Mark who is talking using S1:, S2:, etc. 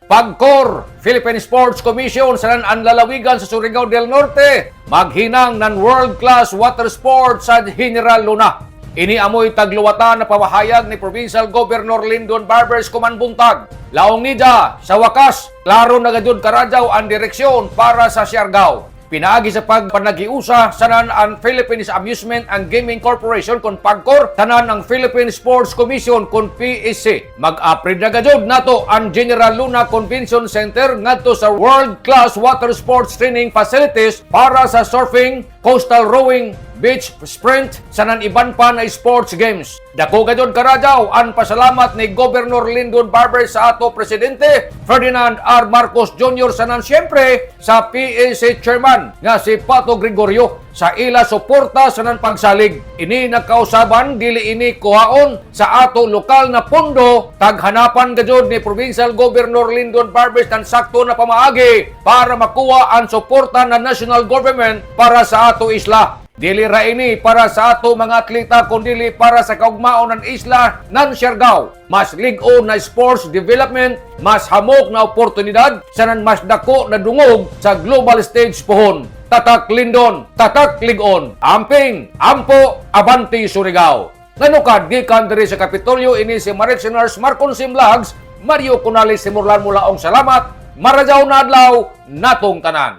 S1: PAGCOR, Philippine Sports Commission sa nanlalawigan sa Surigao del Norte, maghinang ng world-class water sports sa General Luna. Ini amoy tagluwatan na pamahayag ni Provincial Governor Lyndon Barbers Kumanbuntag. Laong nida, sa wakas, klaro na gayud karadyaw ang direksyon para sa Siargao. Pinaagi sa pagpanagiusa sanan ang Philippines Amusement and Gaming Corporation kon PAGCOR, tanan ang Philippine Sports Commission kon PSC. Mag-upgrade na gayud nato ang General Luna Convention Center ngadto sa world-class water sports training facilities para sa surfing, coastal rowing, beach sprint sanan iban pa na sports games. Dako gayud karadyaw ang pasalamat ni Governor Lyndon Barbers sa ato presidente Ferdinand R. Marcos Jr. sanan siyempre sa PSC chairman nga si Pato Gregorio sa ila suporta sanan pagsalig. Ini nagkausaban dili ini kuhaon sa ato lokal na pondo, taghanapan gayud ni Provincial Governor Lyndon Barbers ng sakto na pamaagi para makuha ang suporta ng national government para sa ato isla. Dili ra ini para sa ato mga atleta kundi para sa kaugmaon ng isla ng Siargao. Mas lig-on na sports development, mas hamok na oportunidad sanan mas dako na dungog sa global stage pohon. Tatak Lindon, tatak lig-on. Amping, ampo, abanti Surigao. Nanukad gikan diri sa Kapitolyo ini si Maritzers Marcon Simlags, Mario Cunales Simurlan mulaong salamat. Marajaw na adlaw natong tanan.